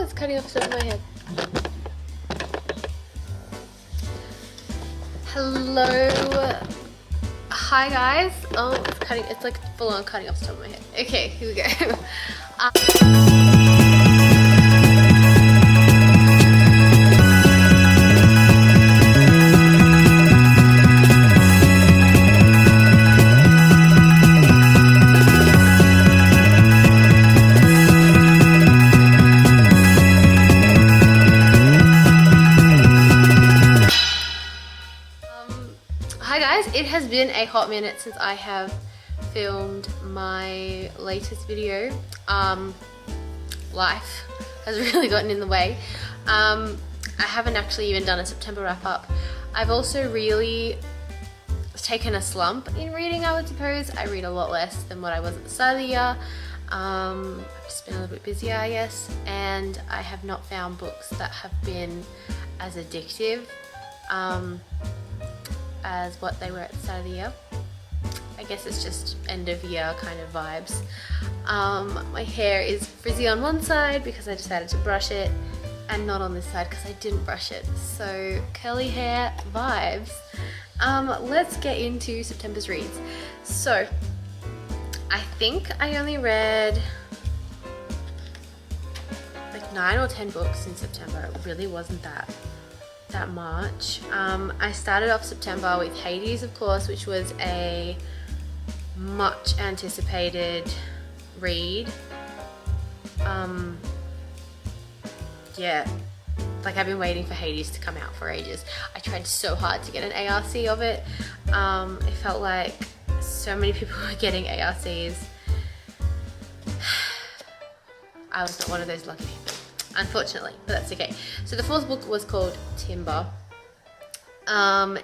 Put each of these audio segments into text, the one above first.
Oh, it's cutting off some of my head. Hello. Hi guys. Oh, it's like full on cutting off the top of my head. Okay, here we go. Hi guys, it has been a hot minute since I have filmed my latest video. Life has really gotten in the way. I haven't actually even done a September wrap up. I've also really taken a slump in reading, I would suppose. I read a lot less than what I was at the start of the year. I've just been a little bit busier, I guess, and I have not found books that have been as addictive as what they were at the start of the year. I guess it's just end of year kind of vibes. My hair is frizzy on one side because I decided to brush it, and not on this side because I didn't brush it. So curly hair vibes. Let's get into September's reads. So I think I only read like 9 or 10 books in September. It really wasn't that much. I started off September with Hades, of course, which was a much anticipated read. Yeah, like I've been waiting for Hades to come out for ages. I tried so hard to get an ARC of it. It felt like so many people were getting ARCs. I was not one of those lucky people, unfortunately, but that's okay. So the fourth book was called Timber, and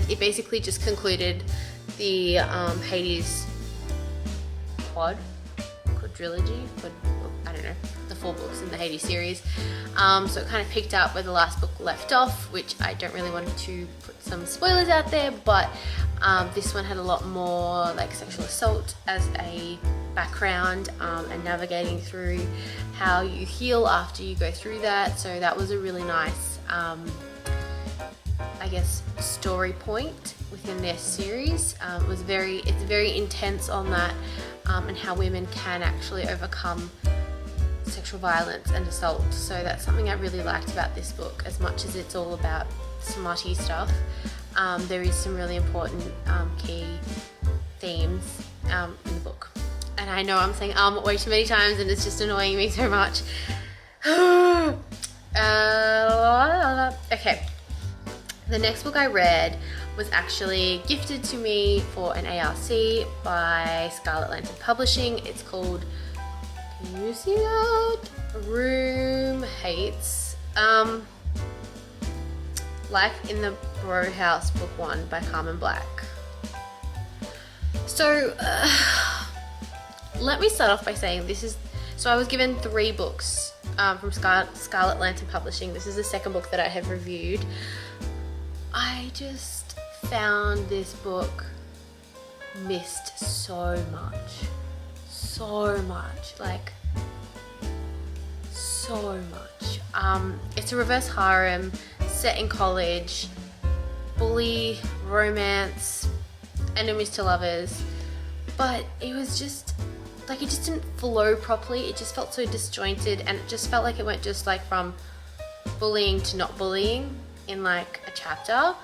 it basically just concluded the Hades quadrilogy, I don't know, the 4 books in the Hades series. So it kind of picked up where the last book left off, which I don't really want to put some spoilers out there, but this one had a lot more like sexual assault as a background, and navigating through how you heal after you go through that. So that was a really nice, I guess, story point within their series. It's very intense on that, and how women can actually overcome sexual violence and assault. So that's something I really liked about this book. As much as it's all about smutty stuff, there is some really important key themes in the book. And I know I'm saying way too many times and it's just annoying me so much. Okay, the next book I read was actually gifted to me for an ARC by Scarlet Lantern Publishing. It's called, can you see that? Room Hates. Life in the Bro House, Book 1 by Carmen Black. So, let me start off by saying so I was given 3 books from Scarlet Lantern Publishing. This is the second book that I have reviewed. I just found this book missed so much, like so much. It's a reverse harem set in college, bully, romance, enemies to lovers, but it was just like, it just didn't flow properly. It just felt so disjointed, and it just felt like it went just like from bullying to not bullying in like a chapter,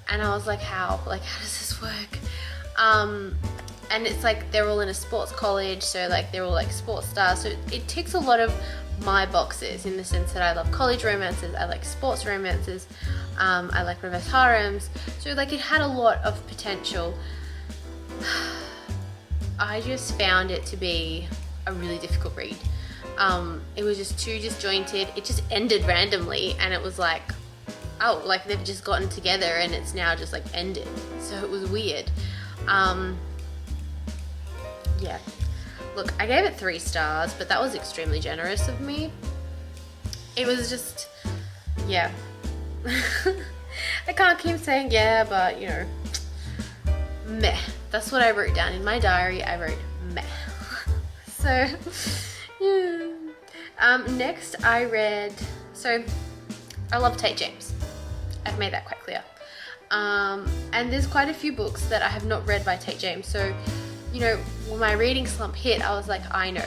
and I was like, how does this work? And it's like they're all in a sports college, so like they're all like sports stars, so it ticks a lot of my boxes in the sense that I love college romances, I like sports romances, I like reverse harems, so like it had a lot of potential. I just found it to be a really difficult read. It was just too disjointed. It just ended randomly, and it was like, oh, like they've just gotten together and it's now just like ended. So it was weird. Yeah. Look, I gave it 3 stars, but that was extremely generous of me. It was just, yeah. I can't keep saying yeah, but you know, meh. That's what I wrote down in my diary. I wrote meh. So, yeah. Next I read, so I love Tate James. I've made that quite clear. And there's quite a few books that I have not read by Tate James. So, you know, when my reading slump hit, I was like, I know,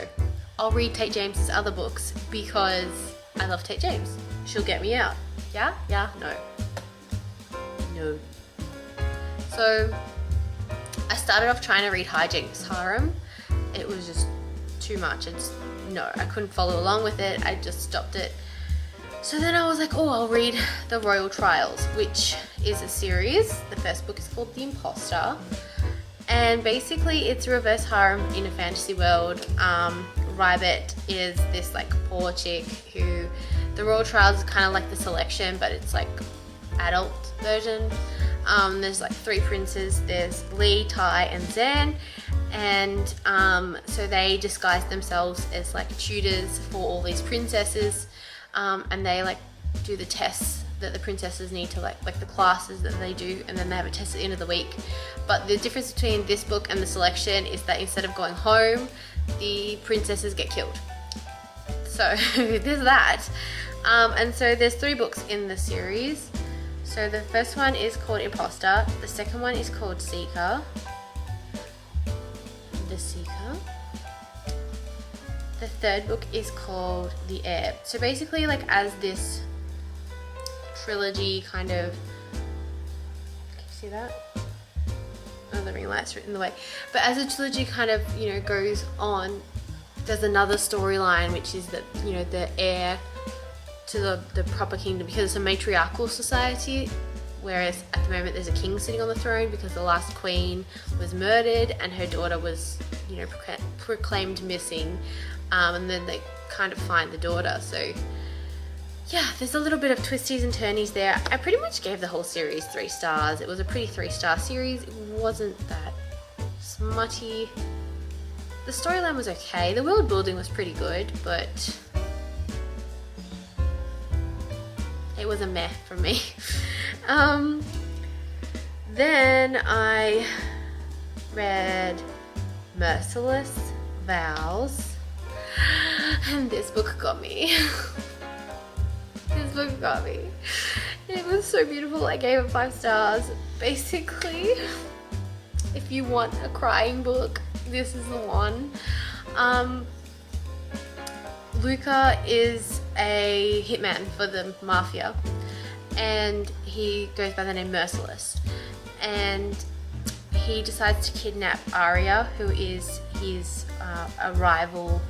I'll read Tate James's other books because I love Tate James. She'll get me out. Yeah? Yeah? No. No. So I started off trying to read Hijinks, Harem. It was just too much. No, I couldn't follow along with it. I just stopped it. So then I was like, oh, I'll read The Royal Trials, which is a series. The first book is called The Imposter. And basically it's a reverse harem in a fantasy world. Rybet is this like poor chick who, The Royal Trials is kind of like The Selection, but it's like adult version. There's like 3 princes. There's Lee, Tai, and Zan. And so they disguise themselves as like tutors for all these princesses. And they like do the tests that the princesses need to like the classes that they do, and then they have a test at the end of the week. But the difference between this book and The Selection is that instead of going home, the princesses get killed. So there's that. And so there's 3 books in the series. So the first one is called Imposter. The second one is called Seeker. The Seeker. The third book is called The Heir. So basically, like, as this trilogy kind of, can you see that? Oh, the ring light's in the way. But as the trilogy kind of, you know, goes on, there's another storyline, which is that, you know, the heir to the proper kingdom, because it's a matriarchal society, whereas at the moment there's a king sitting on the throne because the last queen was murdered and her daughter was, you know, proclaimed missing. And then they kind of find the daughter. So yeah, there's a little bit of twisties and turnies there. I pretty much gave the whole series 3 stars. It was a pretty 3-star series. It wasn't that smutty. The storyline was okay. The world building was pretty good, but it was a meh for me. Then I read Merciless, Vows. And this book got me. This book got me. It was so beautiful. I gave it 5 stars. Basically, if you want a crying book, this is the one. Luca is a hitman for the mafia, and he goes by the name Merciless. And he decides to kidnap Arya, who is his a rival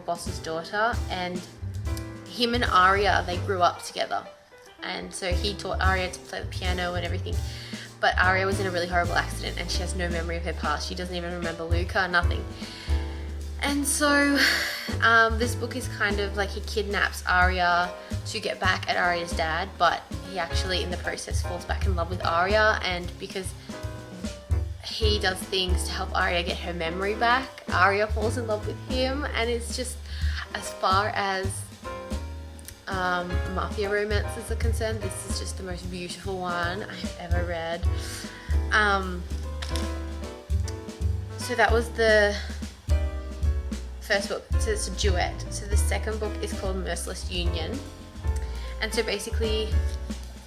boss's daughter, and him and Arya, they grew up together, and so he taught Arya to play the piano and everything. But Arya was in a really horrible accident and she has no memory of her past. She doesn't even remember Luca, nothing. And so this book is kind of like he kidnaps Arya to get back at Arya's dad, but he actually in the process falls back in love with Arya, and because he does things to help Arya get her memory back, Arya falls in love with him. And it's just, as far as mafia romances are concerned, this is just the most beautiful one I've ever read. So that was the first book. So it's a duet. So the second book is called Merciless Union. And so basically,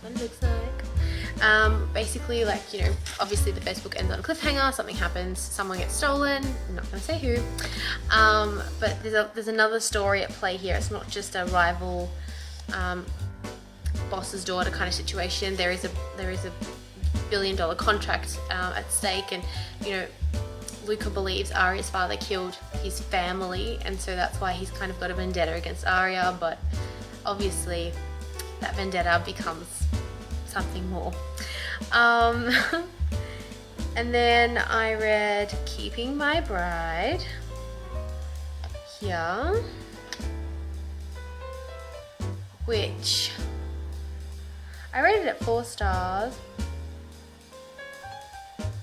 what it looks like. Basically, like, you know, obviously the first book ends on a cliffhanger, something happens, someone gets stolen, I'm not going to say who, but there's another story at play here. It's not just a rival boss's daughter kind of situation. There is a $1 billion contract at stake, and, you know, Luca believes Arya's father killed his family, and so that's why he's kind of got a vendetta against Arya, but obviously that vendetta becomes something more. And then I read Keeping My Bride here, which I rated it 4 stars. I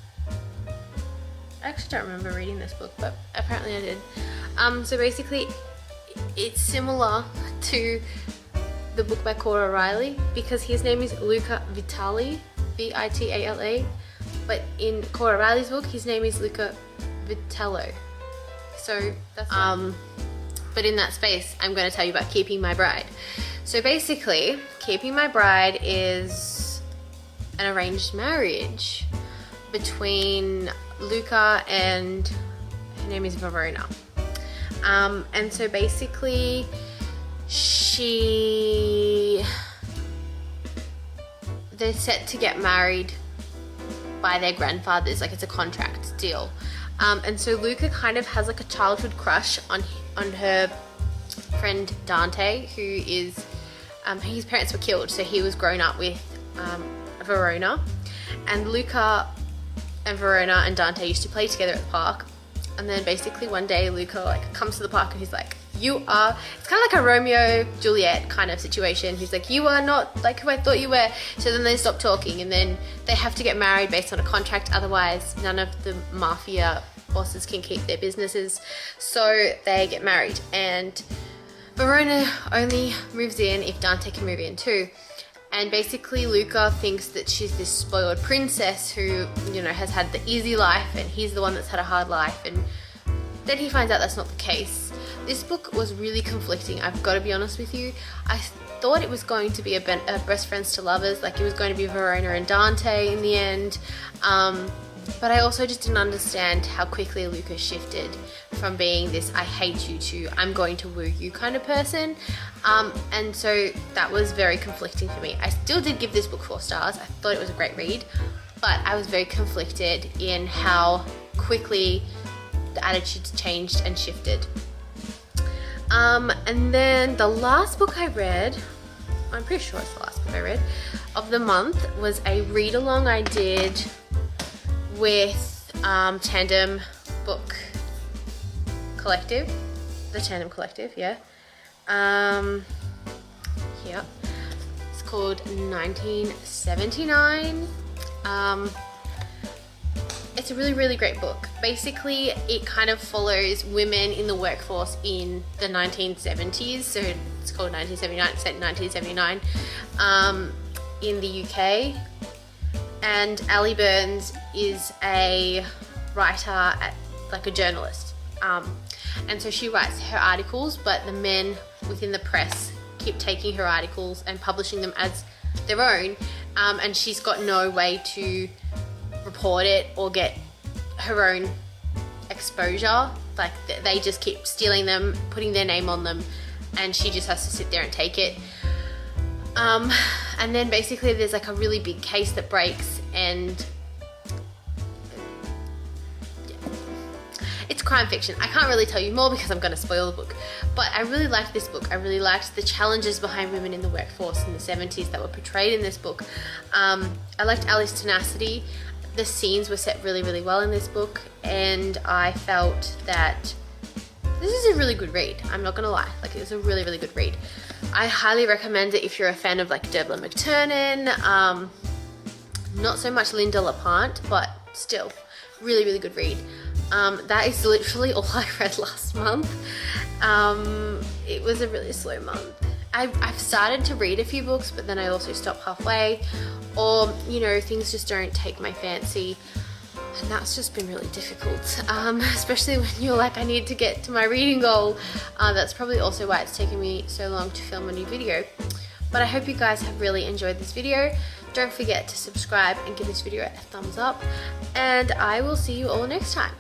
actually don't remember reading this book, but apparently I did. So basically it's similar to the book by Cora Riley, because his name is Luca Vitale, Vitale, but in Cora Riley's book his name is Luca Vitello. So that's but in that space, I'm going to tell you about Keeping My Bride. So basically, Keeping My Bride is an arranged marriage between Luca and her name is Verona. And so basically, they're set to get married by their grandfathers, like it's a contract deal. And so Luca kind of has like a childhood crush on her friend Dante, who is his parents were killed, so he was grown up with Verona. And Luca and Verona and Dante used to play together at the park. And then basically one day Luca like comes to the park and he's like, it's kind of like a Romeo Juliet kind of situation. He's like, you are not like who I thought you were. So then they stop talking, and then they have to get married based on a contract. Otherwise, none of the mafia bosses can keep their businesses. So they get married, and Verona only moves in if Dante can move in too. And basically Luca thinks that she's this spoiled princess who, you know, has had the easy life, and he's the one that's had a hard life. And then he finds out that's not the case. This book was really conflicting, I've got to be honest with you. I thought it was going to be a best friends to lovers, like it was going to be Verona and Dante in the end. But I also just didn't understand how quickly Luca shifted from being this I hate you to I'm going to woo you kind of person. And so that was very conflicting for me. I still did give this book 4 stars. I thought it was a great read, but I was very conflicted in how quickly the attitudes changed and shifted. And then the last book I read, I'm pretty sure it's the last book I read of the month, was a read along I did with Tandem Book Collective, the Tandem Collective, yeah. Yeah, it's called 1979. It's a really, really great book. Basically, it kind of follows women in the workforce in the 1970s. So it's called 1979, it's set in 1979 in the UK. And Ali Burns is a writer, like a journalist. And so she writes her articles, but the men within the press keep taking her articles and publishing them as their own. And she's got no way to report it or get her own exposure. Like they just keep stealing them, putting their name on them, and she just has to sit there and take it. And then basically there's like a really big case that breaks, and it's crime fiction. I can't really tell you more because I'm going to spoil the book, but I really liked this book. I really liked the challenges behind women in the workforce in the 70s that were portrayed in this book. I liked Ali's tenacity. The scenes were set really, really well in this book, and I felt that this is a really good read. I'm not gonna lie, like it was a really, really good read. I highly recommend it if you're a fan of like Dervla McTernan. Not so much Linda LaPlante, but still, really, really good read. That is literally all I read last month. It was a really slow month. I've started to read a few books, but then I also stop halfway, or, you know, things just don't take my fancy, and that's just been really difficult, especially when you're like, I need to get to my reading goal. That's probably also why it's taken me so long to film a new video. But I hope you guys have really enjoyed this video. Don't forget to subscribe and give this video a thumbs up, and I will see you all next time.